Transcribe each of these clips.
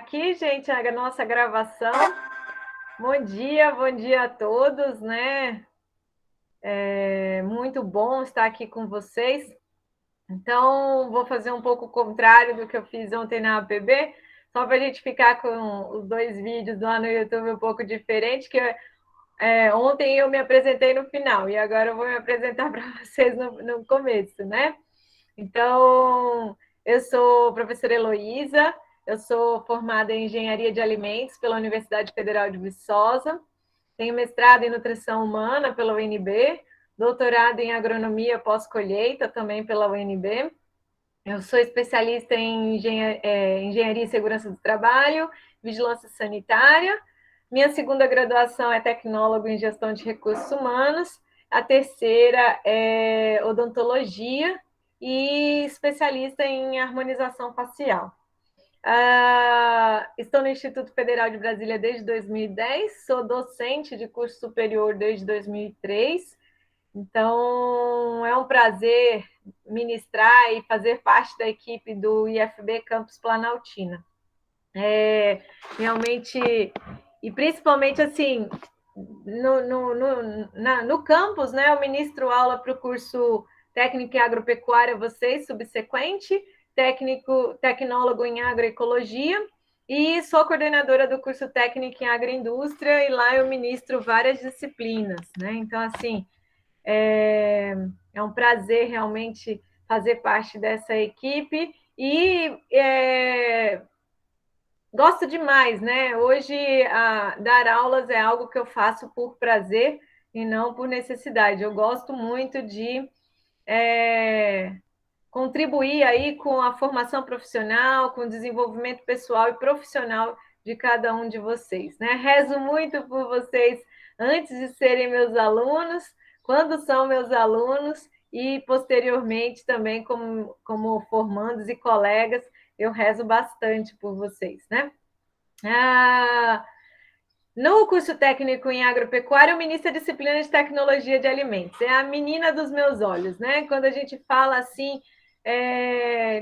aqui, gente, a nossa gravação. Bom dia a todos, né? É muito bom estar aqui com vocês. Então, vou fazer um pouco o contrário do que eu fiz ontem na APB, só para a gente ficar com os dois vídeos lá no YouTube um pouco diferente, que ontem eu me apresentei no final e agora eu vou me apresentar para vocês no começo, né? Então, eu sou professora Heloísa, eu sou formada em Engenharia de Alimentos pela Universidade Federal de Viçosa, tenho mestrado em Nutrição Humana pela UNB, doutorado em Agronomia pós-colheita também pela UNB. Eu sou especialista em Engenharia e Segurança do Trabalho, Vigilância Sanitária. Minha segunda graduação é Tecnólogo em Gestão de Recursos Humanos. A terceira é Odontologia e especialista em harmonização facial. Estou no Instituto Federal de Brasília desde 2010, sou docente de curso superior desde 2003, então é um prazer ministrar e fazer parte da equipe do IFB Campus Planaltina. Realmente, e principalmente assim, no campus, né, eu ministro aula para o curso Técnico em Agropecuária, vocês, subsequente, tecnólogo em Agroecologia, e sou coordenadora do curso Técnico em Agroindústria, e lá eu ministro várias disciplinas, né? Então, assim, é um prazer realmente fazer parte dessa equipe e gosto demais, né? Hoje, dar aulas é algo que eu faço por prazer e não por necessidade. Eu gosto muito de contribuir aí com a formação profissional, com o desenvolvimento pessoal e profissional de cada um de vocês, né? Rezo muito por vocês antes de serem meus alunos, quando são meus alunos e posteriormente também como formandos e colegas, eu rezo bastante por vocês, né? No curso técnico em agropecuária, eu ministro a disciplina de tecnologia de alimentos. É a menina dos meus olhos, né? Quando a gente fala assim,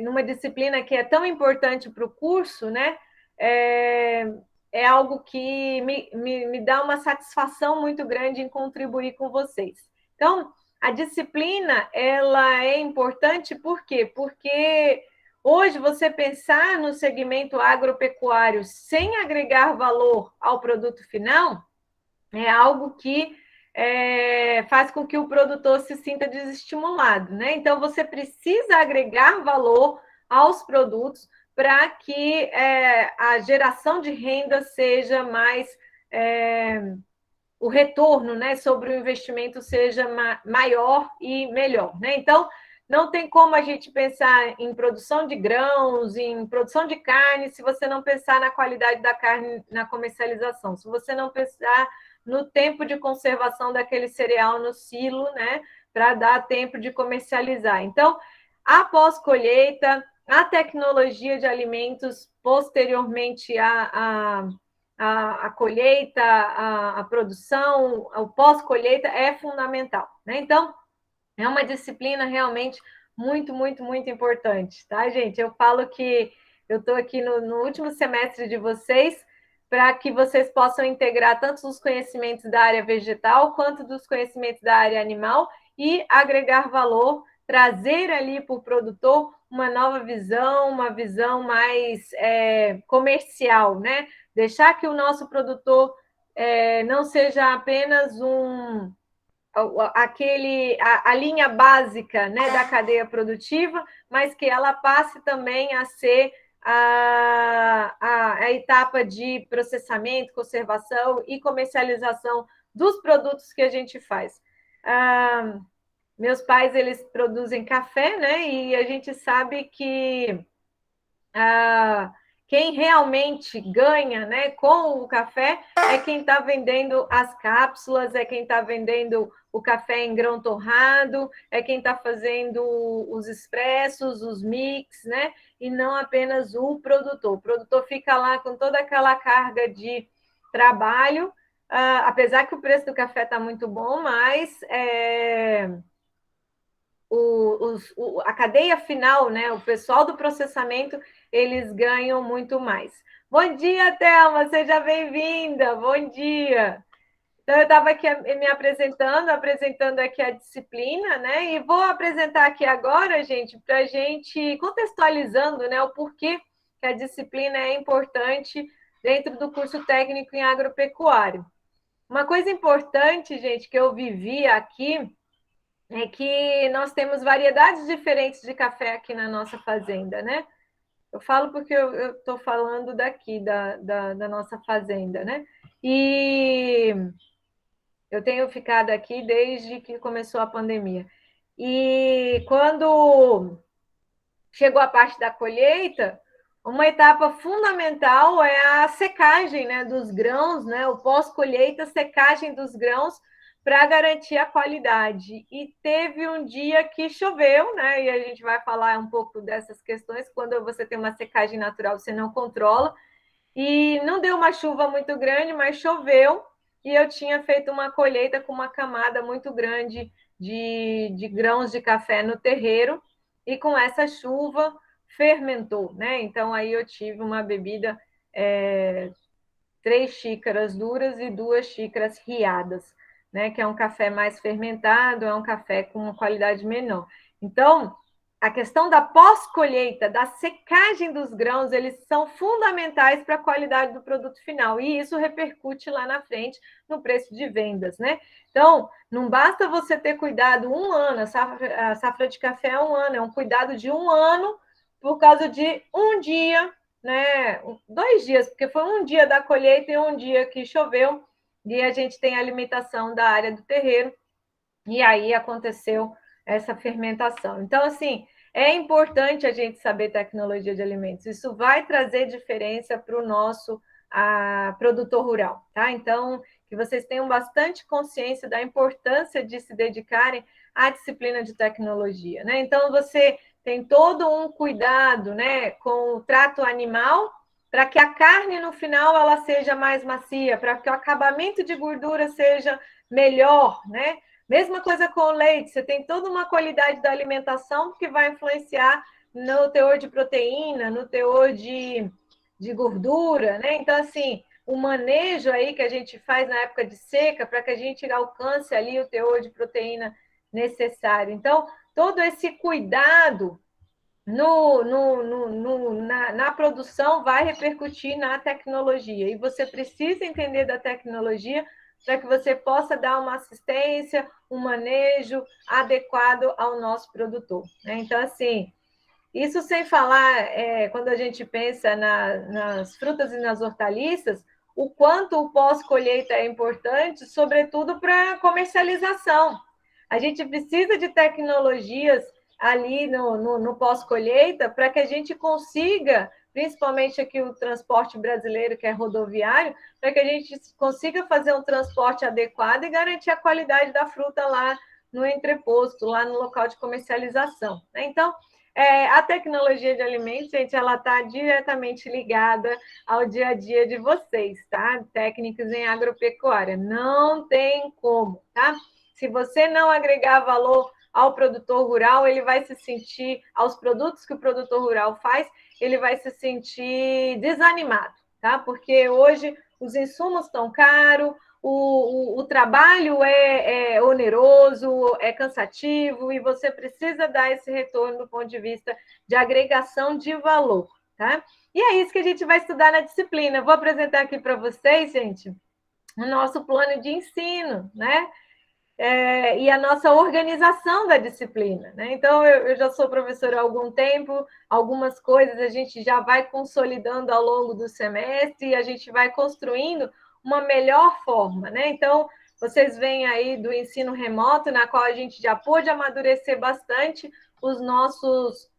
numa disciplina que é tão importante para o curso, né? É algo que me dá uma satisfação muito grande em contribuir com vocês. Então, a disciplina, ela é importante por quê? Porque hoje, você pensar no segmento agropecuário sem agregar valor ao produto final é algo que faz com que o produtor se sinta desestimulado, né? Então, você precisa agregar valor aos produtos para que a geração de renda seja mais o retorno, né, sobre o investimento seja maior e melhor, né? Então, não tem como a gente pensar em produção de grãos, em produção de carne, se você não pensar na qualidade da carne na comercialização, se você não pensar no tempo de conservação daquele cereal no silo, né, para dar tempo de comercializar. Então, após colheita, a tecnologia de alimentos posteriormente a colheita, a produção, o pós-colheita é fundamental, né? Então, é uma disciplina realmente muito, muito, muito importante, tá, gente? Eu falo que eu estou aqui no último semestre de vocês para que vocês possam integrar tanto os conhecimentos da área vegetal quanto dos conhecimentos da área animal e agregar valor, trazer ali para o produtor uma nova visão, uma visão mais comercial, né? Deixar que o nosso produtor não seja apenas a linha básica, né, da cadeia produtiva, mas que ela passe também a ser a etapa de processamento, conservação e comercialização dos produtos que a gente faz. Meus pais, eles produzem café, né, e a gente sabe que quem realmente ganha, né, com o café é quem está vendendo as cápsulas, é quem está vendendo o café em grão torrado, é quem está fazendo os expressos, os mix, né, e não apenas o produtor. O produtor fica lá com toda aquela carga de trabalho, apesar que o preço do café está muito bom, mas a cadeia final, né, o pessoal do processamento, eles ganham muito mais. Bom dia, Thelma, seja bem-vinda. Bom dia. Então, eu estava aqui me apresentando aqui a disciplina, né? E vou apresentar aqui agora, gente, para a gente contextualizando, né, o porquê que a disciplina é importante dentro do curso técnico em agropecuário. Uma coisa importante, gente, que eu vivi aqui é que nós temos variedades diferentes de café aqui na nossa fazenda, né? Eu falo porque eu estou falando daqui, da nossa fazenda, né? E eu tenho ficado aqui desde que começou a pandemia. E quando chegou a parte da colheita, uma etapa fundamental é a secagem, né, dos grãos, né, o pós-colheita, secagem dos grãos para garantir a qualidade. E teve um dia que choveu, né, e a gente vai falar um pouco dessas questões. Quando você tem uma secagem natural, você não controla. E não deu uma chuva muito grande, mas choveu. E eu tinha feito uma colheita com uma camada muito grande de grãos de café no terreiro. E com essa chuva fermentou, né? Então aí eu tive uma bebida, 3 xícaras duras e 2 xícaras riadas, né? Que é um café mais fermentado, é um café com uma qualidade menor. Então, a questão da pós-colheita, da secagem dos grãos, eles são fundamentais para a qualidade do produto final. E isso repercute lá na frente no preço de vendas, né? Então, não basta você ter cuidado um ano, a safra de café é um ano, é um cuidado de um ano por causa de um dia, né? 2 dias, porque foi um dia da colheita e um dia que choveu, e a gente tem a limitação da área do terreiro, e aí aconteceu essa fermentação. Então, assim, é importante a gente saber tecnologia de alimentos. Isso vai trazer diferença para o nosso produtor rural, tá? Então, que vocês tenham bastante consciência da importância de se dedicarem à disciplina de tecnologia, né? Então, você tem todo um cuidado, né, com o trato animal, para que a carne no final ela seja mais macia, para que o acabamento de gordura seja melhor, né? Mesma coisa com o leite, você tem toda uma qualidade da alimentação que vai influenciar no teor de proteína, no teor de gordura, né? Então, assim, o manejo aí que a gente faz na época de seca para que a gente alcance ali o teor de proteína necessário. Então, todo esse cuidado na produção vai repercutir na tecnologia. E você precisa entender da tecnologia para que você possa dar uma assistência, um manejo adequado ao nosso produtor, né? Então, assim, isso sem falar, quando a gente pensa nas frutas e nas hortaliças, o quanto o pós-colheita é importante, sobretudo para comercialização. A gente precisa de tecnologias ali no pós-colheita para que a gente consiga, principalmente aqui o transporte brasileiro, que é rodoviário, para que a gente consiga fazer um transporte adequado e garantir a qualidade da fruta lá no entreposto, lá no local de comercialização, né? Então, a tecnologia de alimentos, gente, ela está diretamente ligada ao dia a dia de vocês, tá? Técnicos em agropecuária. Não tem como, tá? Se você não agregar valor ao produtor rural, ele vai se sentir, aos produtos que o produtor rural faz, ele vai se sentir desanimado, tá? Porque hoje os insumos estão caros, o trabalho é oneroso, é cansativo, e você precisa dar esse retorno do ponto de vista de agregação de valor, tá? E é isso que a gente vai estudar na disciplina. Vou apresentar aqui para vocês, gente, o nosso plano de ensino, né? E a nossa organização da disciplina, né? Então, eu já sou professora há algum tempo, algumas coisas a gente já vai consolidando ao longo do semestre e a gente vai construindo uma melhor forma, né? Então, vocês vêm aí do ensino remoto, na qual a gente já pôde amadurecer bastante os nossos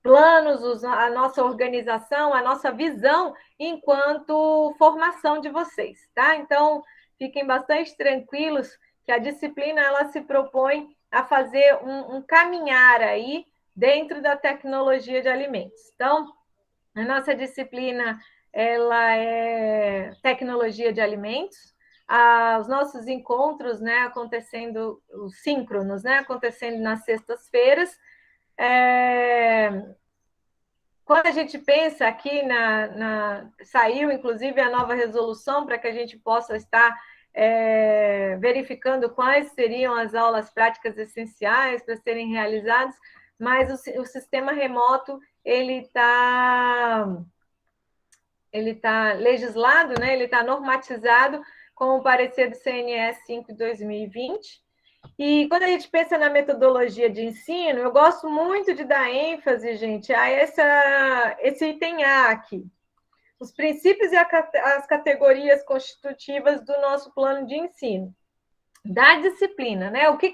planos, a nossa organização, a nossa visão enquanto formação de vocês, tá? Então, fiquem bastante tranquilos que a disciplina ela se propõe a fazer um caminhar aí dentro da tecnologia de alimentos. Então, a nossa disciplina ela é tecnologia de alimentos. Os nossos encontros, né, acontecendo, os síncronos, né, acontecendo nas sextas-feiras. quando a gente pensa aqui saiu inclusive a nova resolução para que a gente possa estar verificando quais seriam as aulas práticas essenciais para serem realizadas, mas o sistema remoto ele tá legislado, né? Ele está normatizado com o parecer do CNE 5 de 2020. E quando a gente pensa na metodologia de ensino, eu gosto muito de dar ênfase, gente, a esse item A aqui. Os princípios e as categorias constitutivas do nosso plano de ensino. Da disciplina, né? O que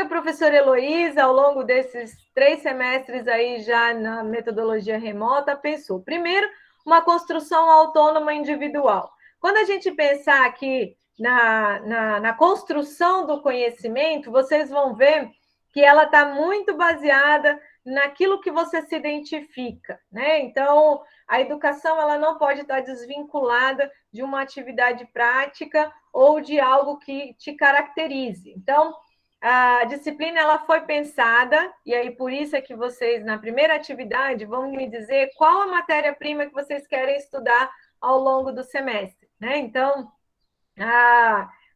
a professora Heloísa, ao longo desses 3 semestres aí já na metodologia remota, pensou? Primeiro, uma construção autônoma individual. Quando a gente pensar aqui na construção do conhecimento, vocês vão ver que ela está muito baseada naquilo que você se identifica, né? Então, a educação ela não pode estar desvinculada de uma atividade prática ou de algo que te caracterize. Então, a disciplina ela foi pensada, e aí por isso é que vocês, na primeira atividade, vão me dizer qual a matéria-prima que vocês querem estudar ao longo do semestre, né? Então,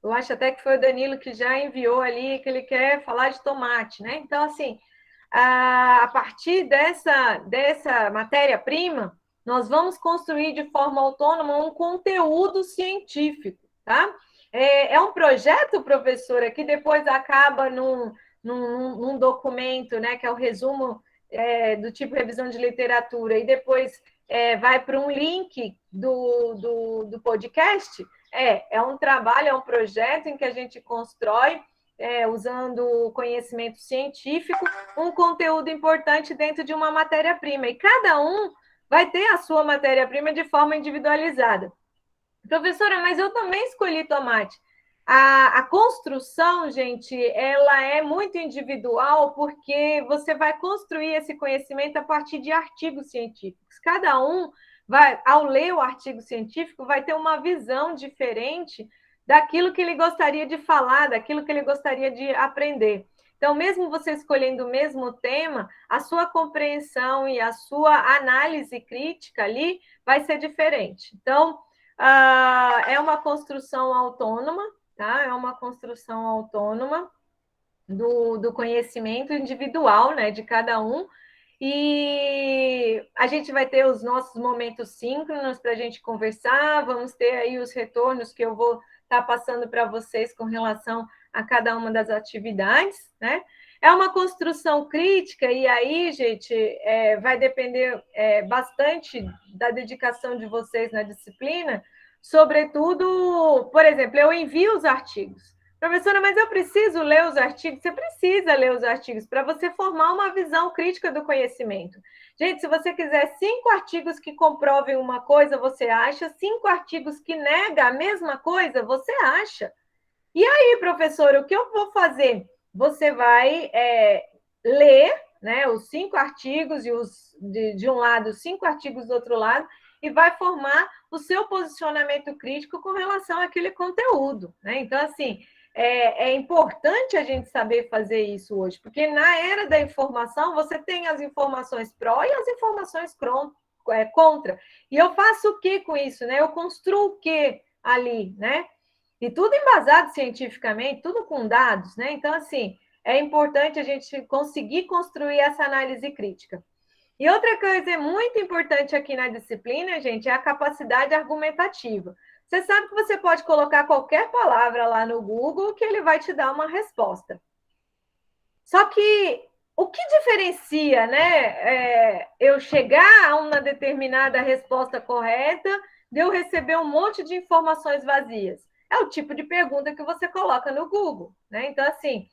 eu acho até que foi o Danilo que já enviou ali que ele quer falar de tomate, né? Então, assim, a partir dessa matéria-prima, nós vamos construir de forma autônoma um conteúdo científico, tá? É um projeto, professora, que depois acaba num documento, né, que é o resumo do tipo revisão de literatura, e depois vai para um link do podcast. É um trabalho, é um projeto em que a gente constrói, usando conhecimento científico, um conteúdo importante dentro de uma matéria-prima. E cada um vai ter a sua matéria-prima de forma individualizada. Professora, mas eu também escolhi tomate. A construção, gente, ela é muito individual porque você vai construir esse conhecimento a partir de artigos científicos. Cada um vai, ao ler o artigo científico, vai ter uma visão diferente daquilo que ele gostaria de falar, daquilo que ele gostaria de aprender. Então, mesmo você escolhendo o mesmo tema, a sua compreensão e a sua análise crítica ali vai ser diferente. Então, é uma construção autônoma, tá? É uma construção autônoma do conhecimento individual, né, de cada um. E a gente vai ter os nossos momentos síncronos para a gente conversar, vamos ter aí os retornos que eu vou estar passando para vocês com relação a cada uma das atividades, né? É uma construção crítica, e aí, gente, vai depender bastante da dedicação de vocês na disciplina, sobretudo, por exemplo, eu envio os artigos. Professora, mas eu preciso ler os artigos? Você precisa ler os artigos para você formar uma visão crítica do conhecimento. Gente, se você quiser 5 artigos que comprovem uma coisa, você acha. 5 artigos que negam a mesma coisa, você acha. E aí, professora, o que eu vou fazer? Você vai ler, né, os 5 artigos, e de um lado, os 5 artigos do outro lado, e vai formar o seu posicionamento crítico com relação àquele conteúdo, né? Então, assim, é importante a gente saber fazer isso hoje, porque na era da informação, você tem as informações pró e as informações contra. E eu faço o que com isso, né? Eu construo o que ali, né? E tudo embasado cientificamente, tudo com dados, né? Então, assim, é importante a gente conseguir construir essa análise crítica. E outra coisa muito importante aqui na disciplina, gente, é a capacidade argumentativa. Você sabe que você pode colocar qualquer palavra lá no Google que ele vai te dar uma resposta. Só que o que diferencia, né, eu chegar a uma determinada resposta correta de eu receber um monte de informações vazias? É o tipo de pergunta que você coloca no Google, né? Então, assim,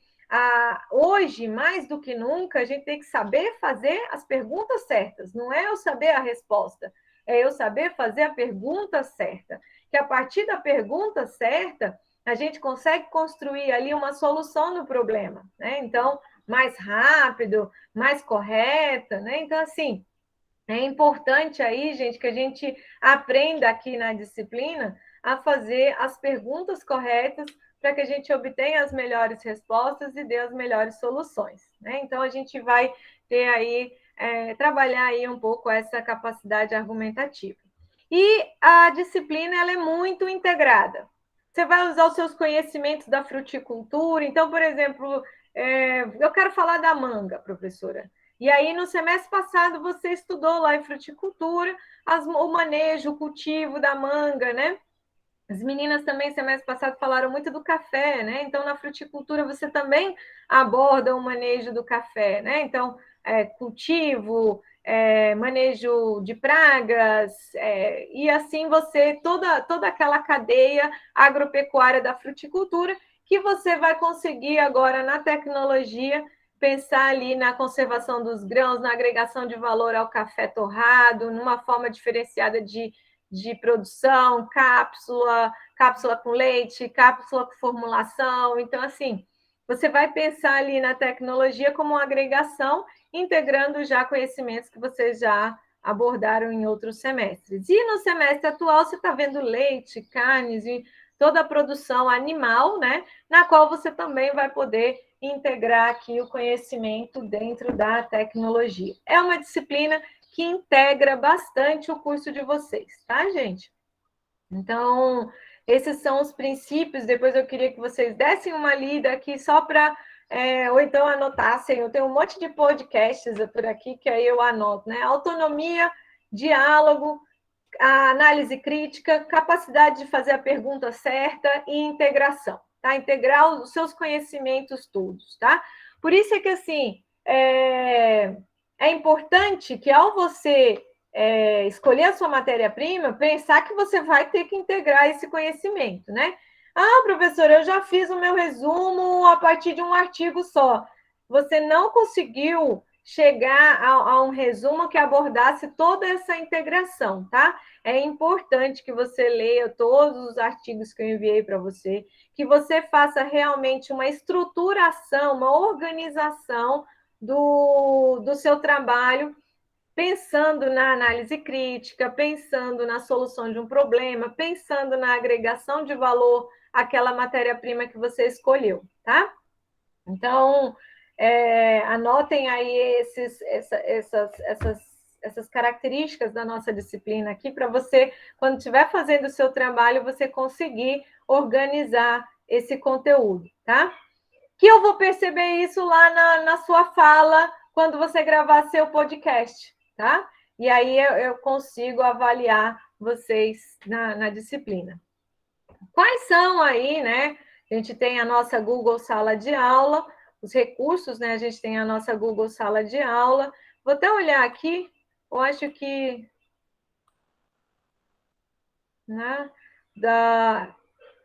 hoje, mais do que nunca, a gente tem que saber fazer as perguntas certas. Não é eu saber a resposta, é eu saber fazer a pergunta certa. Que a partir da pergunta certa, a gente consegue construir ali uma solução no problema, né? Então, mais rápido, mais correta, né? Então, assim, é importante aí, gente, que a gente aprenda aqui na disciplina a fazer as perguntas corretas para que a gente obtenha as melhores respostas e dê as melhores soluções, né? Então, a gente vai ter aí trabalhar aí um pouco essa capacidade argumentativa. E a disciplina ela é muito integrada. Você vai usar os seus conhecimentos da fruticultura. Então, por exemplo, eu quero falar da manga, professora. E aí, no semestre passado, você estudou lá em fruticultura o manejo, o cultivo da manga, né? As meninas também, semestre passado, falaram muito do café, né? Então, na fruticultura, você também aborda o manejo do café, né? Então, cultivo, manejo de pragas, e assim você, toda aquela cadeia agropecuária da fruticultura, que você vai conseguir agora na tecnologia pensar ali na conservação dos grãos, na agregação de valor ao café torrado, numa forma diferenciada de produção, cápsula com leite, cápsula com formulação. Então, assim, você vai pensar ali na tecnologia como uma agregação, integrando já conhecimentos que vocês já abordaram em outros semestres. E no semestre atual, você está vendo leite, carnes e toda a produção animal, né? Na qual você também vai poder integrar aqui o conhecimento dentro da tecnologia. É uma disciplina que integra bastante o curso de vocês, tá, gente? Então, esses são os princípios. Depois eu queria que vocês dessem uma lida aqui só para, ou então anotassem. Eu tenho um monte de podcasts por aqui que aí eu anoto, né? Autonomia, diálogo, a análise crítica, capacidade de fazer a pergunta certa e integração, tá? Integrar os seus conhecimentos todos, tá? Por isso é que, assim, é importante que ao você escolher a sua matéria-prima, pensar que você vai ter que integrar esse conhecimento, né? Ah, professora, eu já fiz o meu resumo a partir de um artigo só. Você não conseguiu chegar a um resumo que abordasse toda essa integração, tá? É importante que você leia todos os artigos que eu enviei para você, que você faça realmente uma estruturação, uma organização do seu trabalho, pensando na análise crítica, pensando na solução de um problema, pensando na agregação de valor àquela matéria-prima que você escolheu, tá? Então, anotem aí essas características da nossa disciplina aqui para você, quando estiver fazendo o seu trabalho, você conseguir organizar esse conteúdo, tá? Que eu vou perceber isso lá na sua fala quando você gravar seu podcast, tá? E aí eu consigo avaliar vocês na disciplina. Quais são aí, né? A gente tem a nossa Google Sala de Aula, os recursos, né? A gente tem a nossa Google Sala de Aula. Vou até olhar aqui, eu acho que, né,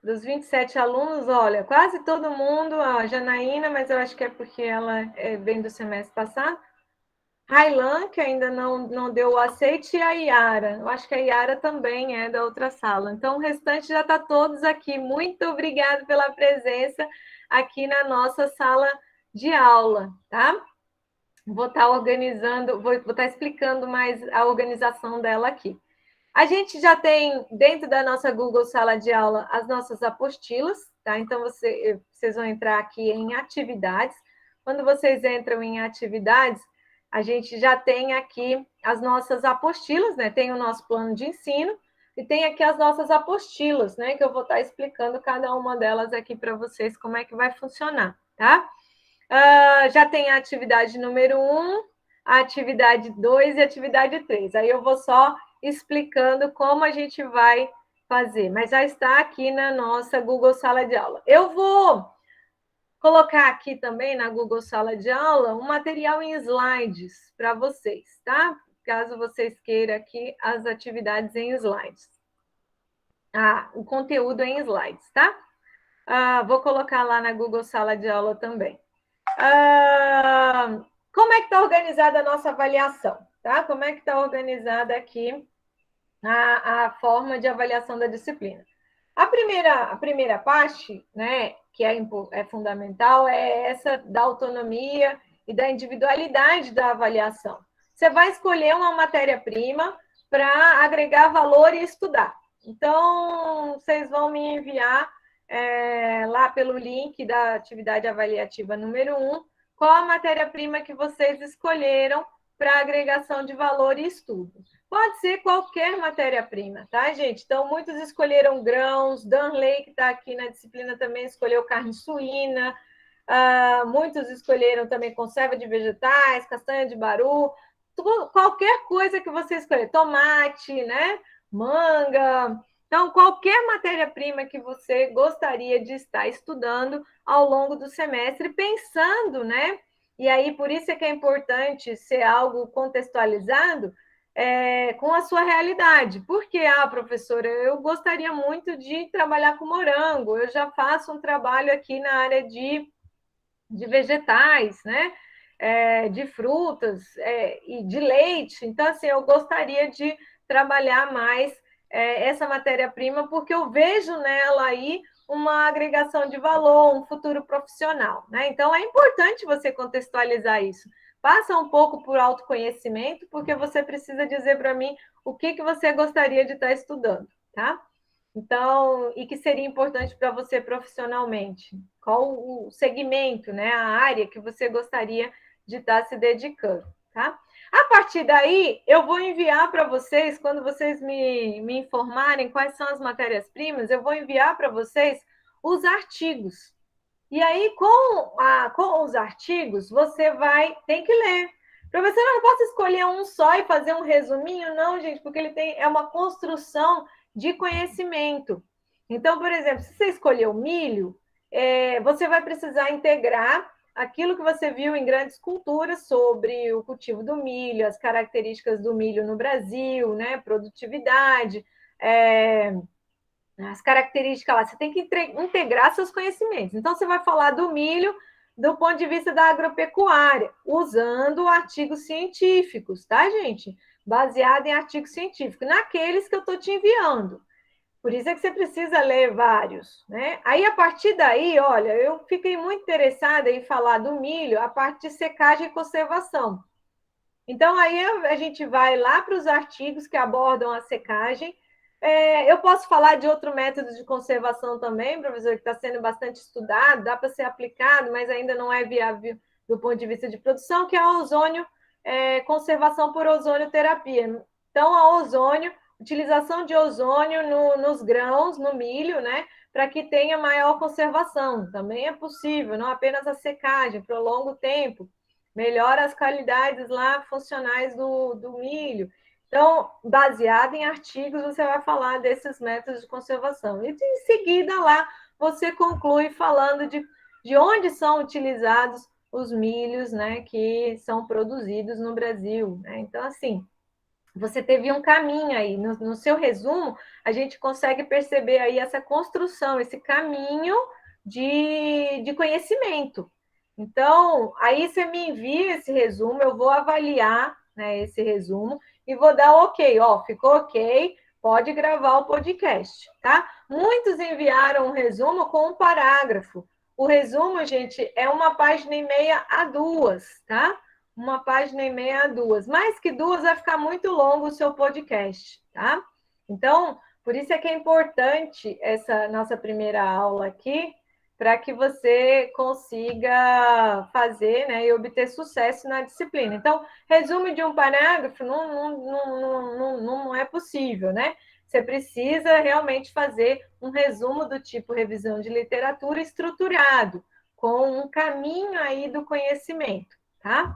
dos 27 alunos, olha, quase todo mundo, a Janaína, mas eu acho que é porque ela vem do semestre passado, Railan, que ainda não deu o aceite, e a Iara. Eu acho que a Iara também é da outra sala. Então, o restante já está todos aqui. Muito obrigada pela presença aqui na nossa sala de aula, tá? Vou estar organizando, vou estar explicando mais a organização dela aqui. A gente já tem, dentro da nossa Google Sala de Aula, as nossas apostilas, tá? Então, vocês vão entrar aqui em atividades. Quando vocês entram em atividades, a gente já tem aqui as nossas apostilas, né? Tem o nosso plano de ensino e tem aqui as nossas apostilas, né? Que eu vou estar explicando cada uma delas aqui para vocês como é que vai funcionar, tá? Já tem a atividade número 1, a atividade 2 e a atividade 3. Aí eu vou só explicando como a gente vai fazer, mas já está aqui na nossa Google Sala de Aula. Eu vou colocar aqui também na Google Sala de Aula um material em slides para vocês, tá? Caso vocês queiram aqui as atividades em slides. O conteúdo em slides, tá? Vou colocar lá na Google Sala de Aula também. Como é que está organizada a nossa avaliação? Tá? Como é que está organizada aqui a forma de avaliação da disciplina? A primeira parte, né, que é fundamental, é essa da autonomia e da individualidade da avaliação. Você vai escolher uma matéria-prima para agregar valor e estudar. Então, vocês vão me enviar lá pelo link da atividade avaliativa número 1, qual a matéria-prima que vocês escolheram para agregação de valor e estudo. Pode ser qualquer matéria-prima, tá, gente? Então, muitos escolheram grãos, Danley, que está aqui na disciplina, também escolheu carne suína, muitos escolheram também conserva de vegetais, castanha de baru, qualquer coisa que você escolher, tomate, né? Manga. Então, qualquer matéria-prima que você gostaria de estar estudando ao longo do semestre, pensando, né? E aí, por isso é que é importante ser algo contextualizado com a sua realidade. Porque, professora, eu gostaria muito de trabalhar com morango, eu já faço um trabalho aqui na área de vegetais, né? De frutas e de leite. Então, assim, eu gostaria de trabalhar mais essa matéria-prima, porque eu vejo nela aí uma agregação de valor, um futuro profissional, né? Então, é importante você contextualizar isso. Passa um pouco por autoconhecimento, porque você precisa dizer para mim o que você gostaria de estar estudando, tá? Então, e que seria importante para você profissionalmente? Qual o segmento, né, a área que você gostaria de estar se dedicando, tá? A partir daí, eu vou enviar para vocês, quando vocês me informarem quais são as matérias-primas, eu vou enviar para vocês os artigos. E aí, com os artigos, você tem que ler. Professor, eu não posso escolher um só e fazer um resuminho? Não, gente, porque é uma construção de conhecimento. Então, por exemplo, se você escolher o milho, você vai precisar integrar aquilo que você viu em grandes culturas sobre o cultivo do milho, as características do milho no Brasil, né? Produtividade, as características lá, você tem que integrar seus conhecimentos. Então, você vai falar do milho do ponto de vista da agropecuária, usando artigos científicos, tá, gente? Baseado em artigos científicos, naqueles que eu estou te enviando. Por isso é que você precisa ler vários, né? Aí, a partir daí, olha, eu fiquei muito interessada em falar do milho a parte de secagem e conservação. Então, aí a gente vai lá para os artigos que abordam a secagem. Eu posso falar de outro método de conservação também, professor, que está sendo bastante estudado, dá para ser aplicado, mas ainda não é viável do ponto de vista de produção, que é a ozônio, conservação por ozonioterapia. Então, a ozônio, utilização de ozônio nos grãos, no milho, né, para que tenha maior conservação. Também é possível, não apenas a secagem, prolonga o tempo, melhora as qualidades lá funcionais do milho. Então, baseado em artigos, você vai falar desses métodos de conservação. E em seguida lá, você conclui falando de onde são utilizados os milhos, né, que são produzidos no Brasil, né? Então, assim, você teve um caminho aí. No seu resumo, a gente consegue perceber aí essa construção, esse caminho de conhecimento. Então, aí você me envia esse resumo, eu vou avaliar, né, esse resumo e vou dar ok, ficou ok, pode gravar o podcast, tá? Muitos enviaram um resumo com um parágrafo. O resumo, gente, é 1,5 página a 2, tá? 1,5 página a 2. Mais que 2 vai ficar muito longo o seu podcast, tá? Então, por isso é que é importante essa nossa primeira aula aqui, para que você consiga fazer, né, e obter sucesso na disciplina. Então, resumo de um parágrafo não é possível, né? Você precisa realmente fazer um resumo do tipo revisão de literatura estruturado, com um caminho aí do conhecimento, tá?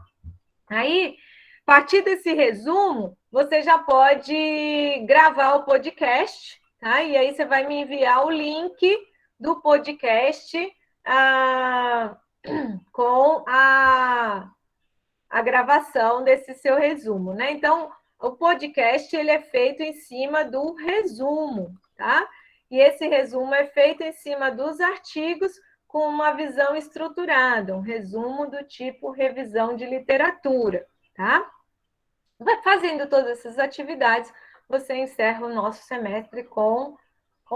Aí, a partir desse resumo, você já pode gravar o podcast, tá? E aí você vai me enviar o link do podcast com a gravação desse seu resumo, né? Então, o podcast ele é feito em cima do resumo, tá? E esse resumo é feito em cima dos artigos com uma visão estruturada, um resumo do tipo revisão de literatura, tá? Fazendo todas essas atividades, você encerra o nosso semestre com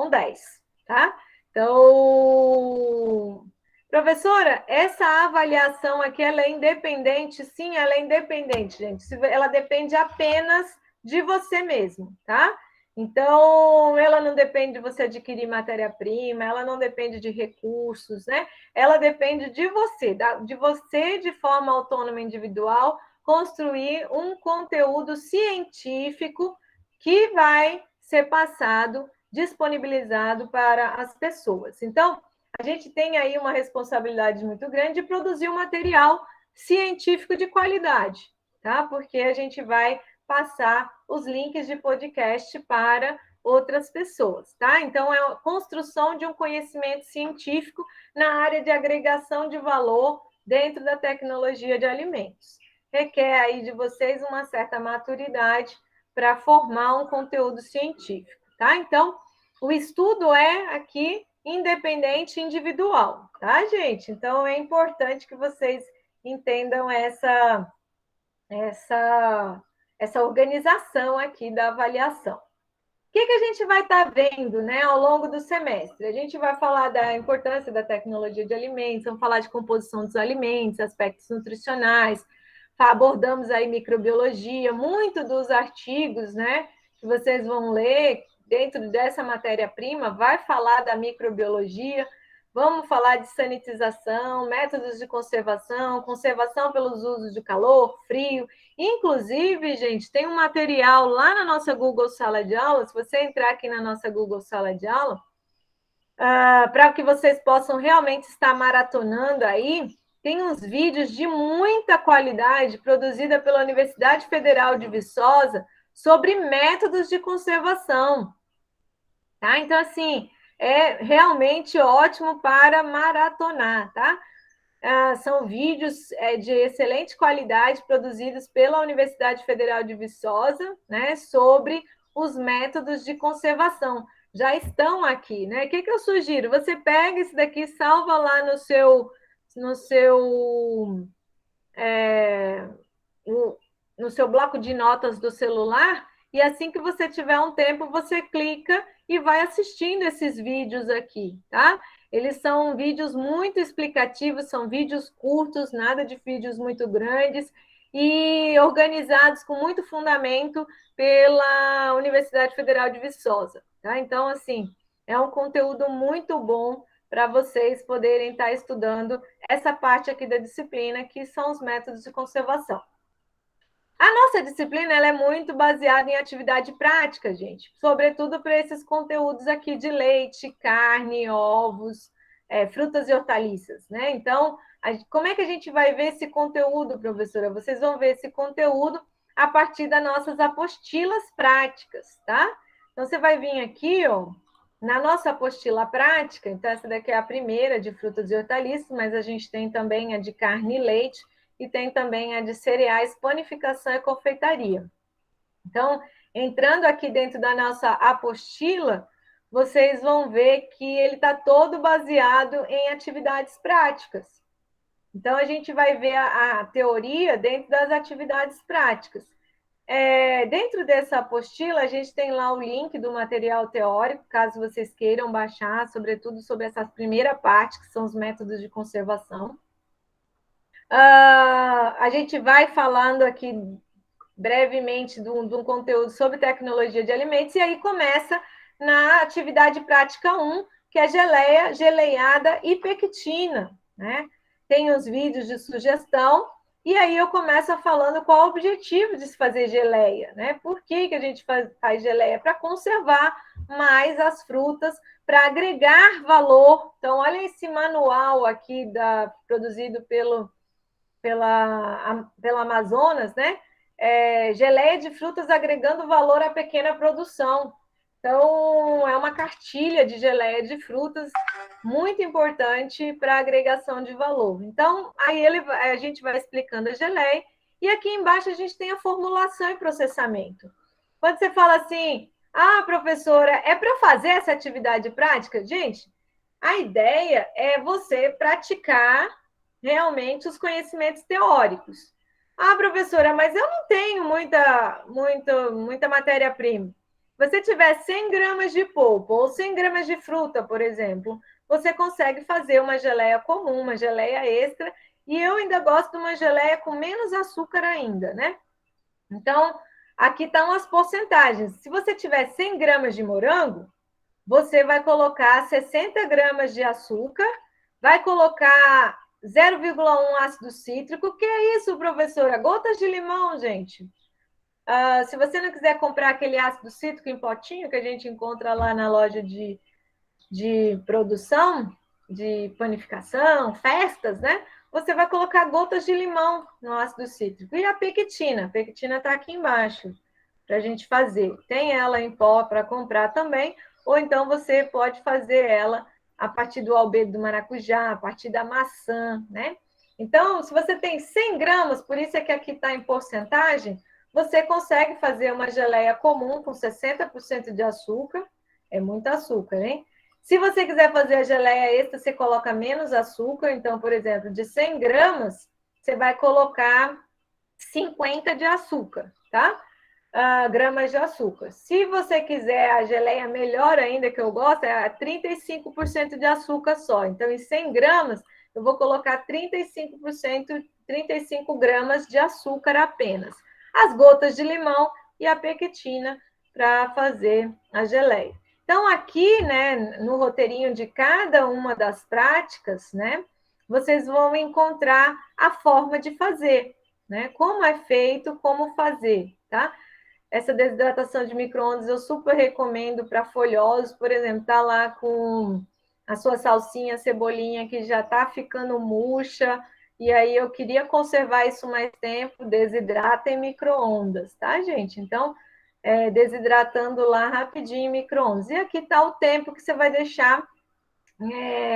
10, tá? Então, professora, essa avaliação aqui, ela é independente? Sim, ela é independente, gente. Ela depende apenas de você mesmo, tá? Então, ela não depende de você adquirir matéria-prima, ela não depende de recursos, né? Ela depende de você de forma autônoma, individual, construir um conteúdo científico que vai ser passado, disponibilizado para as pessoas. Então, a gente tem aí uma responsabilidade muito grande de produzir um material científico de qualidade, tá? Porque a gente vai passar os links de podcast para outras pessoas, tá? Então, é a construção de um conhecimento científico na área de agregação de valor dentro da tecnologia de alimentos. Requer aí de vocês uma certa maturidade para formar um conteúdo científico, tá? Então, o estudo é aqui independente individual, tá, gente? Então, é importante que vocês entendam essa organização aqui da avaliação. O que a gente vai estar vendo, né, ao longo do semestre? A gente vai falar da importância da tecnologia de alimentos, vamos falar de composição dos alimentos, aspectos nutricionais, abordamos aí microbiologia, muito dos artigos, né, que vocês vão ler dentro dessa matéria-prima vai falar da microbiologia. Vamos falar de sanitização, métodos de conservação, conservação pelos usos de calor, frio. Inclusive, gente, tem um material lá na nossa Google Sala de Aula. Se você entrar aqui na nossa Google Sala de Aula, para que vocês possam realmente estar maratonando aí, tem uns vídeos de muita qualidade produzida pela Universidade Federal de Viçosa sobre métodos de conservação. Tá? Então, assim, é realmente ótimo para maratonar, tá? São vídeos de excelente qualidade produzidos pela Universidade Federal de Viçosa, né, sobre os métodos de conservação. Já estão aqui, né? O que eu sugiro? Você pega esse daqui, salva lá no seu no seu bloco de notas do celular, e assim que você tiver um tempo, você clica e vai assistindo esses vídeos aqui, tá? Eles são vídeos muito explicativos, são vídeos curtos, nada de vídeos muito grandes, e organizados com muito fundamento pela Universidade Federal de Viçosa, tá? Então, assim, é um conteúdo muito bom para vocês poderem estar estudando essa parte aqui da disciplina, que são os métodos de conservação. A nossa disciplina ela é muito baseada em atividade prática, gente, sobretudo para esses conteúdos aqui de leite, carne, ovos, frutas e hortaliças, né? Então, como é que a gente vai ver esse conteúdo, professora? Vocês vão ver esse conteúdo a partir das nossas apostilas práticas, tá? Então, você vai vir aqui, ó, na nossa apostila prática, então essa daqui é a primeira de frutas e hortaliças, mas a gente tem também a de carne e leite, e tem também a de cereais, panificação e confeitaria. Então, entrando aqui dentro da nossa apostila, vocês vão ver que ele está todo baseado em atividades práticas. Então, a gente vai ver a teoria dentro das atividades práticas. Dentro dessa apostila, a gente tem lá o link do material teórico, caso vocês queiram baixar, sobretudo sobre essa primeira parte, que são os métodos de conservação. A gente vai falando aqui brevemente de um conteúdo sobre tecnologia de alimentos, e aí começa na atividade prática 1, que é geleia, geleiada e pectina, né? Tem os vídeos de sugestão, e aí eu começo falando qual o objetivo de se fazer geleia, né? Por que a gente faz geleia? Para conservar mais as frutas, para agregar valor. Então, olha esse manual aqui produzido pela Amazonas, né? Geleia de frutas agregando valor à pequena produção. Então, é uma cartilha de geleia de frutas muito importante para a agregação de valor. Então, aí a gente vai explicando a geleia, e aqui embaixo a gente tem a formulação e processamento. Quando você fala assim, professora, é para fazer essa atividade prática? Gente, a ideia é você praticar realmente os conhecimentos teóricos. Professora, mas eu não tenho muita matéria-prima. Se você tiver 100 gramas de polpa ou 100 gramas de fruta, por exemplo, você consegue fazer uma geleia comum, uma geleia extra, e eu ainda gosto de uma geleia com menos açúcar ainda, né? Então, aqui estão as porcentagens. Se você tiver 100 gramas de morango, você vai colocar 60 gramas de açúcar, vai colocar 0,1 ácido cítrico. Que é isso, professora? Gotas de limão, gente. Se você não quiser comprar aquele ácido cítrico em potinho que a gente encontra lá na loja de produção, de panificação, festas, né? Você vai colocar gotas de limão no ácido cítrico. E a pectina está aqui embaixo para a gente fazer. Tem ela em pó para comprar também, ou então você pode fazer ela a partir do albedo do maracujá, a partir da maçã, né? Então, se você tem 100 gramas, por isso é que aqui está em porcentagem, você consegue fazer uma geleia comum com 60% de açúcar. É muito açúcar, hein? Se você quiser fazer a geleia extra, você coloca menos açúcar. Então, por exemplo, de 100 gramas, você vai colocar 50 de açúcar, tá? Gramas de açúcar. Se você quiser a geleia melhor ainda, que eu gosto, é 35% de açúcar só. Então, em 100 gramas, eu vou colocar 35%, 35 gramas de açúcar apenas. As gotas de limão e a pectina para fazer a geleia. Então, aqui, né, no roteirinho de cada uma das práticas, né, vocês vão encontrar a forma de fazer, né? Como é feito, como fazer, tá? Essa desidratação de micro-ondas eu super recomendo para folhosos, por exemplo, tá lá com a sua salsinha, cebolinha que já está ficando murcha, e aí eu queria conservar isso mais tempo, desidrata em micro-ondas, tá, gente? Então, desidratando lá rapidinho em micro-ondas. E aqui está o tempo que você vai deixar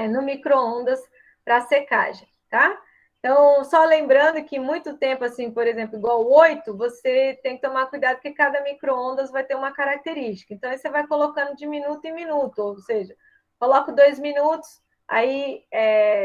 no micro-ondas para secagem, tá? Então, só lembrando que muito tempo, assim, por exemplo, igual 8, você tem que tomar cuidado porque cada micro-ondas vai ter uma característica. Então, aí você vai colocando de minuto em minuto, ou seja, coloco 2 minutos, aí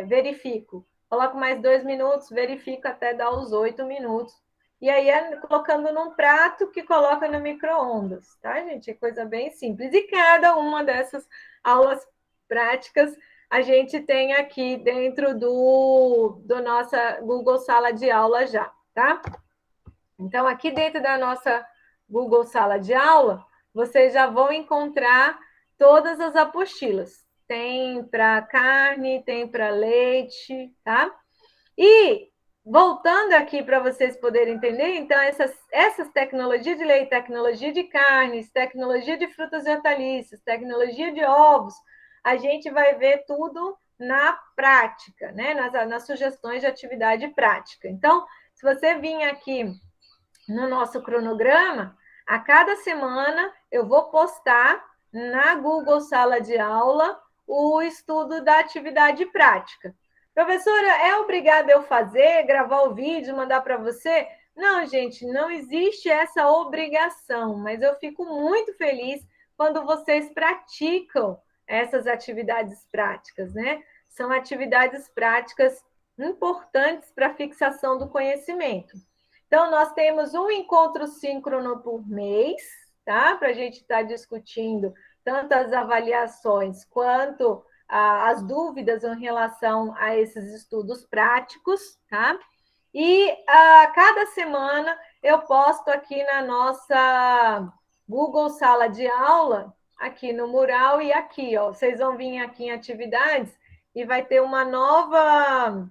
verifico. Coloco mais 2 minutos, verifico até dar os 8 minutos. E aí é colocando num prato que coloca no micro-ondas, tá, gente? É coisa bem simples. E cada uma dessas aulas práticas a gente tem aqui dentro do nossa Google Sala de Aula já, tá? Então, aqui dentro da nossa Google Sala de Aula, vocês já vão encontrar todas as apostilas. Tem para carne, tem para leite, tá? E voltando aqui para vocês poderem entender, então, essas tecnologias de leite, tecnologia de carnes, tecnologia de frutas e hortaliças, tecnologia de ovos, a gente vai ver tudo na prática, né? Nas sugestões de atividade prática. Então, se você vir aqui no nosso cronograma, a cada semana eu vou postar na Google Sala de Aula o estudo da atividade prática. Professora, é obrigada eu fazer, gravar o vídeo, mandar para você? Não, gente, não existe essa obrigação, mas eu fico muito feliz quando vocês praticam essas atividades práticas, né? São atividades práticas importantes para a fixação do conhecimento. Então, nós temos um encontro síncrono por mês, tá? Para a gente estar discutindo tanto as avaliações quanto as dúvidas em relação a esses estudos práticos, tá? E a cada semana eu posto aqui na nossa Google Sala de Aula, aqui no mural e aqui, ó. Vocês vão vir aqui em atividades e vai ter uma nova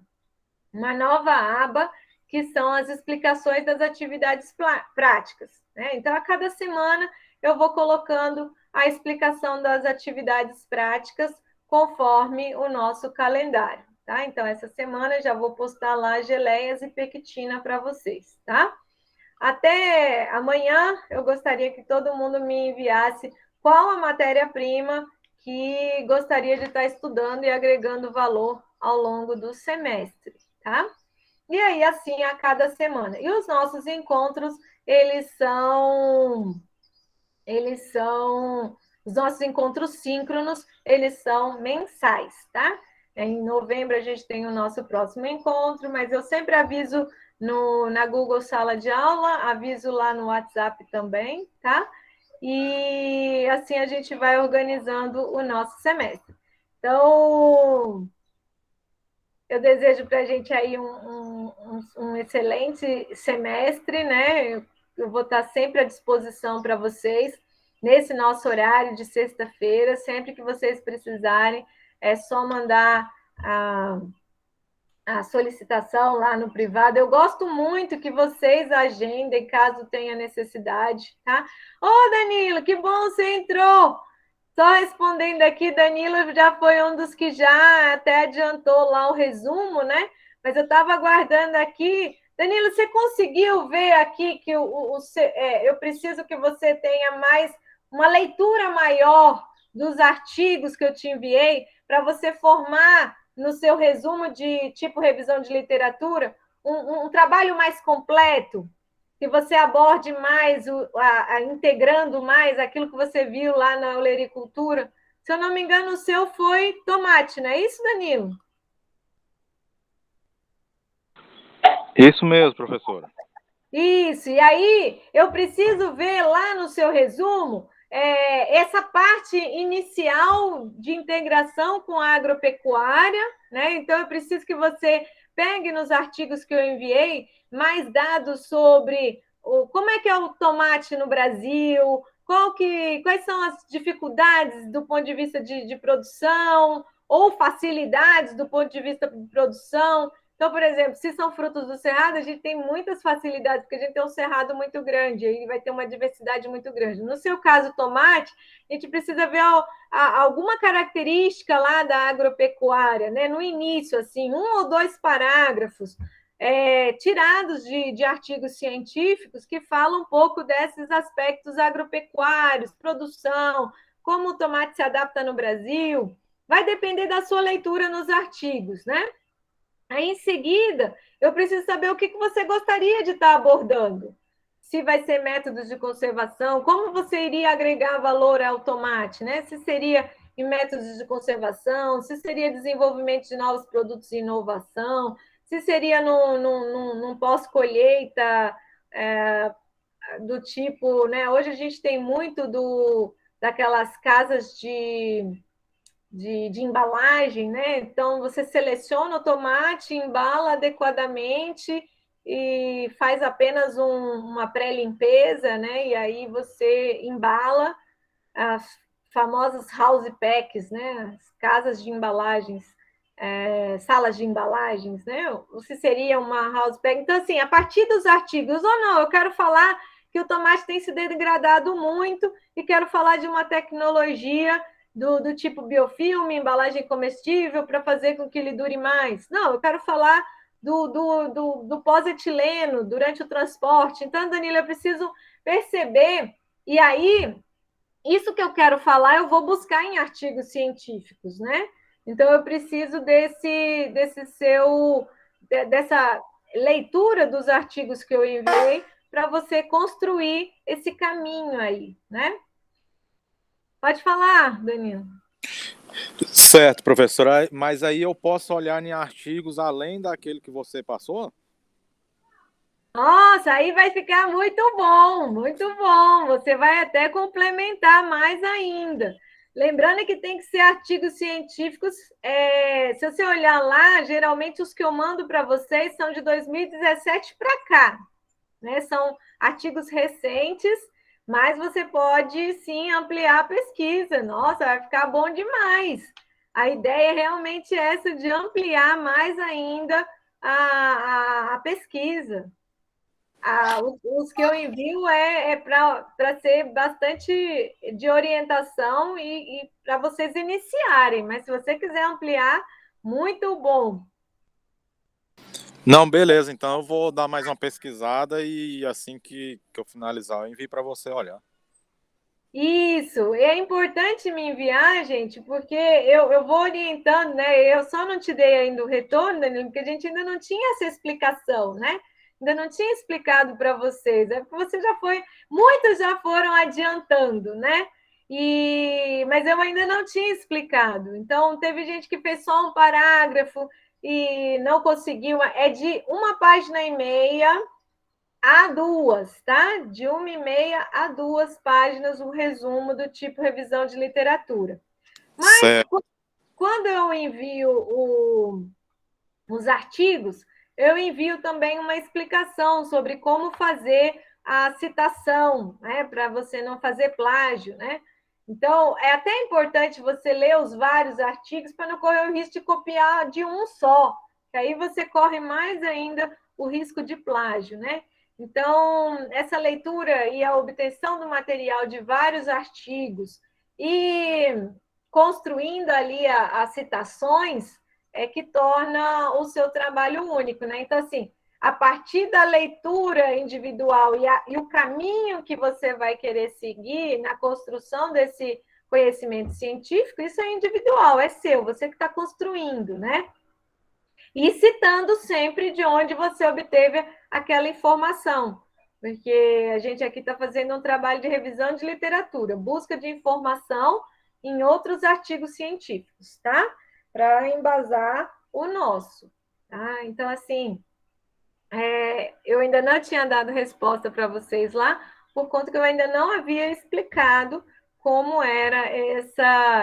aba que são as explicações das atividades práticas, né? Então, a cada semana eu vou colocando a explicação das atividades práticas conforme o nosso calendário, tá? Então, essa semana eu já vou postar lá geleias e pectina para vocês, tá? Até amanhã, eu gostaria que todo mundo me enviasse qual a matéria-prima que gostaria de estar estudando e agregando valor ao longo do semestre, tá? E aí, assim, a cada semana. E os nossos encontros, os nossos encontros síncronos, eles são mensais, tá? Em novembro a gente tem o nosso próximo encontro, mas eu sempre aviso na Google Sala de Aula, aviso lá no WhatsApp também, tá? E assim a gente vai organizando o nosso semestre. Então, eu desejo para a gente aí um excelente semestre, né? Eu vou estar sempre à disposição para vocês, nesse nosso horário de sexta-feira, sempre que vocês precisarem, é só mandar a solicitação lá no privado. Eu gosto muito que vocês agendem, caso tenha necessidade, tá? Ô, Danilo, que bom você entrou! Só respondendo aqui, Danilo já foi um dos que já até adiantou lá o resumo, né? Mas eu estava aguardando aqui. Danilo, você conseguiu ver aqui que eu preciso que você tenha mais uma leitura maior dos artigos que eu te enviei para você formar no seu resumo de tipo revisão de literatura um trabalho mais completo, que você aborde mais, integrando mais aquilo que você viu lá na olericultura. Se eu não me engano, o seu foi tomate, não é isso, Danilo? Isso mesmo, professora. Isso, e aí eu preciso ver lá no seu resumo essa parte inicial de integração com a agropecuária, né? Então eu preciso que você pegue nos artigos que eu enviei mais dados sobre como é que é o tomate no Brasil, quais são as dificuldades do ponto de vista de produção, ou facilidades do ponto de vista de produção. Então, por exemplo, se são frutos do cerrado, a gente tem muitas facilidades, porque a gente tem um cerrado muito grande, aí vai ter uma diversidade muito grande. No seu caso, tomate, a gente precisa ver alguma característica lá da agropecuária, né? No início, assim, 1 ou 2 parágrafos, tirados de artigos científicos que falam um pouco desses aspectos agropecuários, produção, como o tomate se adapta no Brasil. Vai depender da sua leitura nos artigos, né? Aí, em seguida, eu preciso saber o que você gostaria de estar abordando. Se vai ser métodos de conservação, como você iria agregar valor ao tomate, né? Se seria em métodos de conservação, se seria desenvolvimento de novos produtos e inovação, se seria num pós-colheita do tipo, né? Hoje a gente tem muito daquelas casas de embalagem, né? Então, você seleciona o tomate, embala adequadamente e faz apenas uma pré-limpeza, né? E aí você embala as famosas house packs, né? As casas de embalagens, salas de embalagens, né? Ou se seria uma house pack. Então, assim, a partir dos artigos, ou não, eu quero falar que o tomate tem se degradado muito e quero falar de uma tecnologia do tipo biofilme, embalagem comestível, para fazer com que ele dure mais. Não, eu quero falar do pós-etileno durante o transporte. Então, Danilo, eu preciso perceber, e aí, isso que eu quero falar, eu vou buscar em artigos científicos, né? Então, eu preciso dessa leitura dos artigos que eu enviei para você construir esse caminho aí, né? Pode falar, Danilo. Certo, professora, mas aí eu posso olhar em artigos além daquele que você passou? Nossa, aí vai ficar muito bom, muito bom. Você vai até complementar mais ainda. Lembrando que tem que ser artigos científicos. Se você olhar lá, geralmente os que eu mando para vocês são de 2017 para cá, né? São artigos recentes, mas você pode sim ampliar a pesquisa. Nossa, vai ficar bom demais. A ideia é realmente essa de ampliar mais ainda a pesquisa. Os que eu envio é para ser bastante de orientação e para vocês iniciarem, mas se você quiser ampliar, muito bom. Não, beleza, então eu vou dar mais uma pesquisada e assim que eu finalizar eu envio para você olhar. Isso, é importante me enviar, gente, porque eu vou orientando, né? Eu só não te dei ainda o retorno, Danilo, porque a gente ainda não tinha essa explicação, né? Ainda não tinha explicado para vocês, é porque você já foi, muitos já foram adiantando, né? Mas eu ainda não tinha explicado. Então, teve gente que fez só um parágrafo e não conseguiu. É de 1,5 página a 2, tá? De 1,5 a 2 páginas, um resumo do tipo revisão de literatura. Mas Certo. quando eu envio os artigos, eu envio também uma explicação sobre como fazer a citação, né? Para você não fazer plágio, né? Então, é até importante você ler os vários artigos para não correr o risco de copiar de um só. que aí você corre mais ainda o risco de plágio, né? Então, essa leitura e a obtenção do material de vários artigos e construindo ali as citações é que torna o seu trabalho único, né? Então, assim, a partir da leitura individual e o caminho que você vai querer seguir na construção desse conhecimento científico, isso é individual, é seu, você que está construindo, né? E citando sempre de onde você obteve aquela informação, porque a gente aqui está fazendo um trabalho de revisão de literatura, busca de informação em outros artigos científicos, tá? Para embasar o nosso, tá? Então, assim, eu ainda não tinha dado resposta para vocês lá, por conta que eu ainda não havia explicado como era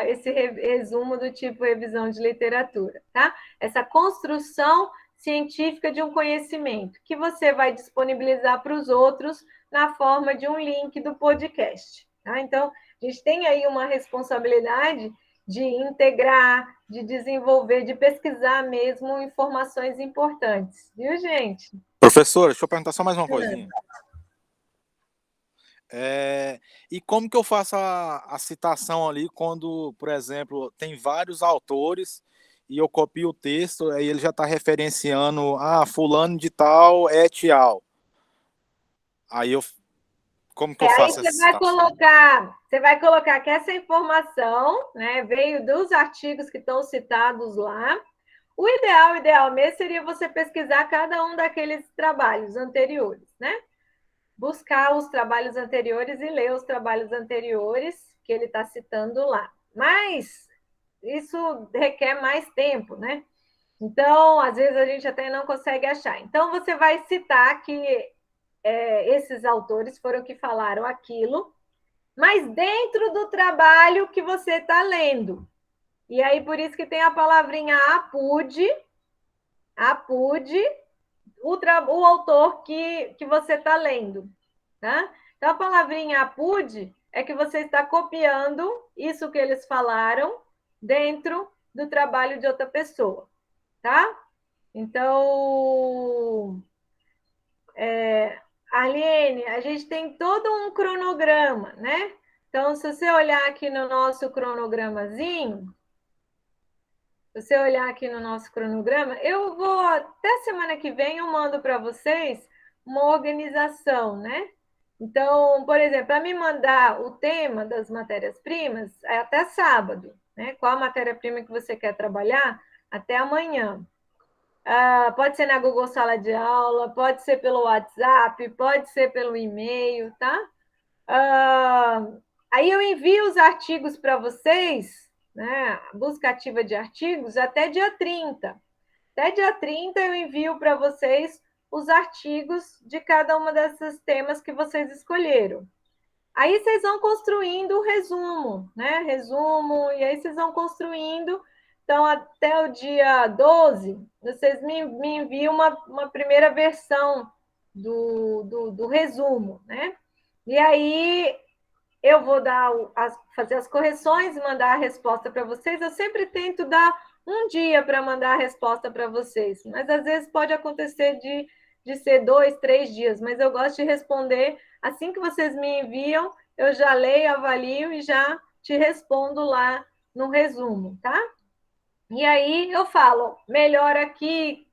esse resumo do tipo revisão de literatura, tá? Essa construção científica de um conhecimento que você vai disponibilizar para os outros na forma de um link do podcast, tá? Então, a gente tem aí uma responsabilidade de integrar, de desenvolver, de pesquisar mesmo informações importantes, viu, gente? Professora, deixa eu perguntar só mais uma coisinha. E como que eu faço a citação ali quando, por exemplo, tem vários autores e eu copio o texto, aí ele já está referenciando, fulano de tal é tal. Aí como que eu Aí faço essa citação? você vai colocar que essa informação, né, veio dos artigos que estão citados lá. O ideal mesmo seria você pesquisar cada um daqueles trabalhos anteriores, né? Buscar os trabalhos anteriores e ler os trabalhos anteriores que ele está citando lá. Mas isso requer mais tempo, né? Então, às vezes a gente até não consegue achar. Então, você vai citar que esses autores foram que falaram aquilo, mas dentro do trabalho que você está lendo. E aí, por isso que tem a palavrinha apude, o autor que você está lendo. Tá? Então, a palavrinha apude é que você está copiando isso que eles falaram dentro do trabalho de outra pessoa. Tá? Então, Arlene, a gente tem todo um cronograma, né? Então, se você olhar aqui no nosso cronogramazinho, eu vou, até semana que vem, eu mando para vocês uma organização, né? Então, por exemplo, para me mandar o tema das matérias-primas, é até sábado, né? Qual a matéria-prima que você quer trabalhar? Até amanhã. Pode ser na Google Sala de Aula, pode ser pelo WhatsApp, pode ser pelo e-mail, tá? Aí eu envio os artigos para vocês, né? Busca ativa de artigos, até dia 30. Até dia 30 eu envio para vocês os artigos de cada uma desses temas que vocês escolheram. Aí vocês vão construindo o resumo, né? Resumo, e aí vocês vão construindo. Então, até o dia 12, vocês me enviam uma primeira versão do resumo, né? E aí eu vou fazer as correções e mandar a resposta para vocês. Eu sempre tento dar um dia para mandar a resposta para vocês, mas às vezes pode acontecer de ser 2, 3 dias, mas eu gosto de responder assim que vocês me enviam, eu já leio, avalio e já te respondo lá no resumo, tá? E aí eu falo, melhor aqui,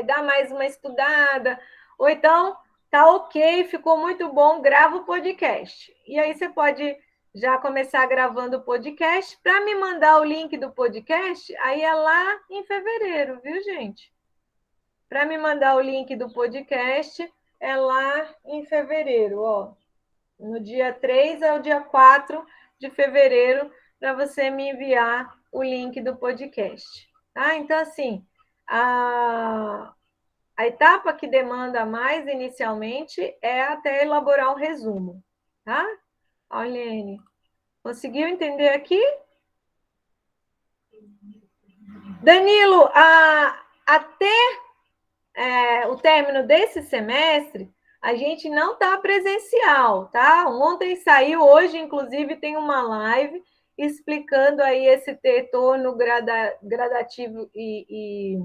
dá mais uma estudada, ou então tá ok, ficou muito bom, grava o podcast. E aí você pode já começar gravando o podcast. Para me mandar o link do podcast, aí é lá em fevereiro, viu, gente? Para me mandar o link do podcast, é lá em fevereiro, ó. No dia 3 ao dia 4 de fevereiro, para você me enviar o link do podcast. Tá? Então, assim, a etapa que demanda mais inicialmente é até elaborar um resumo. Tá? Olene, conseguiu entender aqui? Danilo, até o término desse semestre, a gente não está presencial, tá? Ontem saiu, hoje, inclusive, tem uma live explicando aí esse retorno gradativo e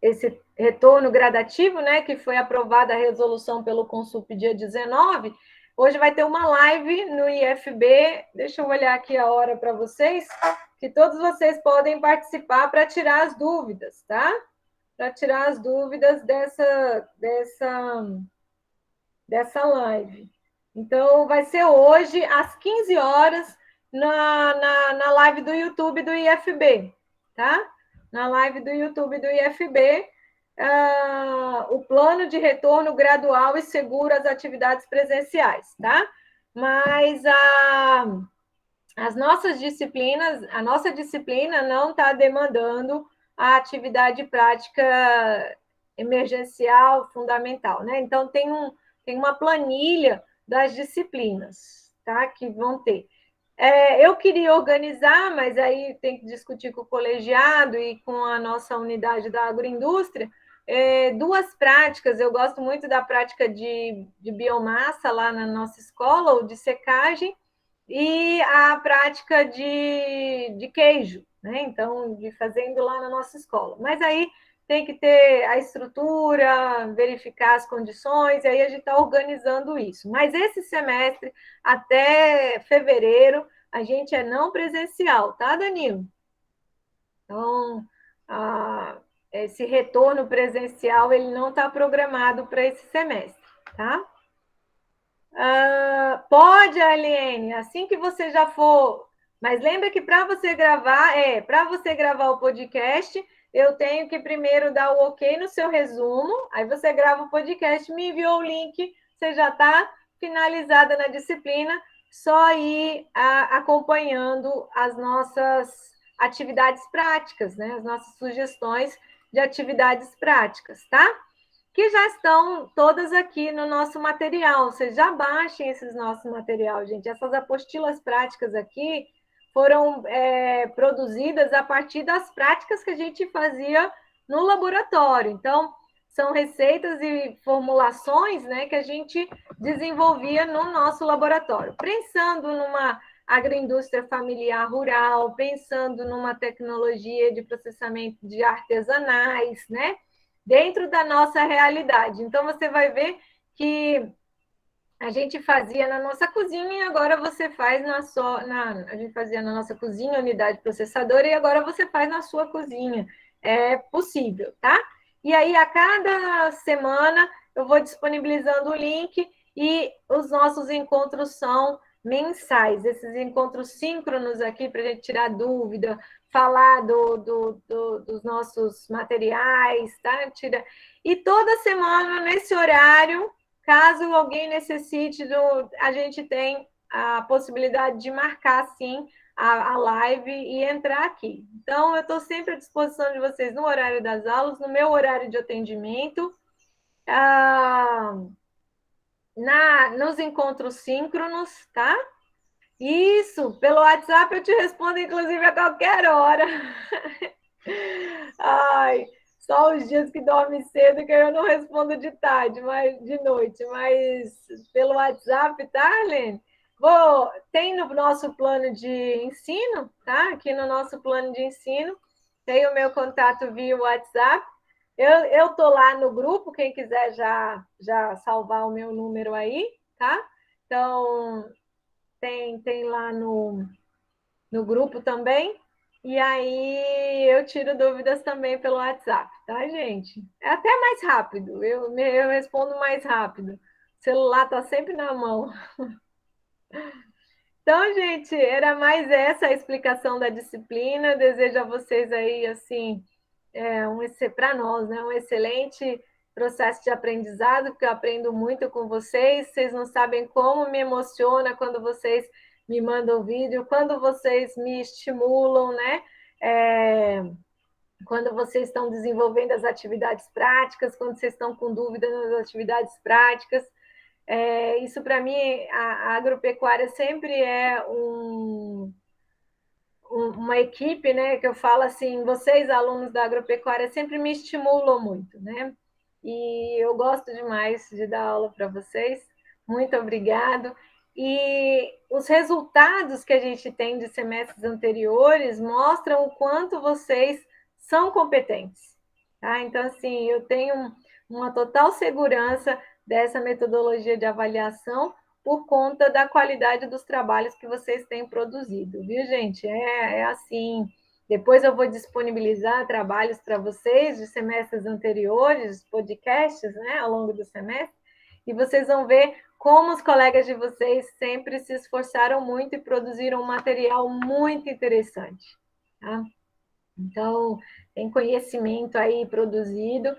esse retorno gradativo, né, que foi aprovada a resolução pelo Consulp dia 19, hoje vai ter uma live no IFB, deixa eu olhar aqui a hora para vocês, que todos vocês podem participar para tirar as dúvidas, tá? Para tirar as dúvidas dessa live. Então, vai ser hoje, às 15 horas, na live do YouTube do IFB, tá? Na live do YouTube do IFB, o plano de retorno gradual e seguro às atividades presenciais, tá? Mas as nossas disciplinas, a nossa disciplina não está demandando a atividade prática emergencial fundamental, né? Então, tem uma planilha das disciplinas, tá? Que vão ter. Eu queria organizar, mas aí tem que discutir com o colegiado e com a nossa unidade da agroindústria, duas práticas. Eu gosto muito da prática de biomassa lá na nossa escola, ou de secagem, e a prática de queijo, né? Então, de fazendo lá na nossa escola. Mas aí tem que ter a estrutura, verificar as condições, e aí a gente está organizando isso. Mas esse semestre, até fevereiro, a gente é não presencial, tá, Danilo? Então, esse retorno presencial, ele não está programado para esse semestre, tá? Pode, Aliene, assim que você já for. Mas lembra que para você gravar o podcast, eu tenho que primeiro dar o ok no seu resumo, aí você grava o podcast, me enviou o link, você já está finalizada na disciplina, só ir acompanhando as nossas atividades práticas, né? As nossas sugestões de atividades práticas, tá? Que já estão todas aqui no nosso material. Vocês já baixem esses nossos material, gente. Essas apostilas práticas aqui foram produzidas a partir das práticas que a gente fazia no laboratório. Então, são receitas e formulações, né, que a gente desenvolvia no nosso laboratório. Pensando numa agroindústria familiar rural, pensando numa tecnologia de processamento de artesanais, né? Dentro da nossa realidade. Então, você vai ver que a gente fazia na nossa cozinha e agora você faz a gente fazia na nossa cozinha, unidade processadora, e agora você faz na sua cozinha. É possível, tá? E aí, a cada semana, eu vou disponibilizando o link e os nossos encontros são mensais, esses encontros síncronos aqui para a gente tirar dúvida, falar dos nossos materiais, tá? E toda semana, nesse horário, caso alguém necessite, a gente tem a possibilidade de marcar, sim, a live e entrar aqui. Então, eu estou sempre à disposição de vocês no horário das aulas, no meu horário de atendimento, nos encontros síncronos, tá? Isso, pelo WhatsApp eu te respondo, inclusive, a qualquer hora. Ai, só os dias que dorme cedo que eu não respondo de tarde, mas de noite, mas pelo WhatsApp, tá, Helene? Tem no nosso plano de ensino, tá? Aqui no nosso plano de ensino, tem o meu contato via WhatsApp. Eu tô lá no grupo, quem quiser já salvar o meu número aí, tá? Então, tem lá no grupo também. E aí eu tiro dúvidas também pelo WhatsApp, tá, gente? É até mais rápido, eu respondo mais rápido. O celular tá sempre na mão. Então, gente, era mais essa a explicação da disciplina. Desejo a vocês aí, assim, para nós, né, um excelente processo de aprendizado, porque eu aprendo muito com vocês. Vocês não sabem como me emociona quando vocês me mandam vídeo, quando vocês me estimulam, né? Quando vocês estão desenvolvendo as atividades práticas, quando vocês estão com dúvida nas atividades práticas. Isso, para mim, a agropecuária sempre é uma equipe, né, que eu falo assim, vocês, alunos da agropecuária, sempre me estimulam muito, né? E eu gosto demais de dar aula para vocês. Muito obrigado. E os resultados que a gente tem de semestres anteriores mostram o quanto vocês são competentes. Tá? Então, assim, eu tenho uma total segurança dessa metodologia de avaliação por conta da qualidade dos trabalhos que vocês têm produzido, viu, gente? É assim. Depois eu vou disponibilizar trabalhos para vocês de semestres anteriores, podcasts, né, ao longo do semestre, e vocês vão ver como os colegas de vocês sempre se esforçaram muito e produziram um material muito interessante. Tá? Então, tem conhecimento aí produzido,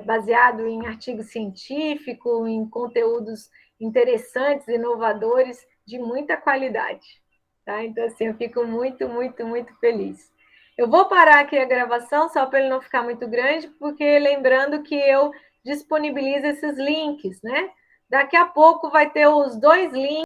baseado em artigo científico, em conteúdos interessantes, inovadores, de muita qualidade. Tá? Então, assim, eu fico muito, muito, muito feliz. Eu vou parar aqui a gravação, só para ele não ficar muito grande, porque lembrando que eu disponibilizo esses links, né? Daqui a pouco vai ter os 2 links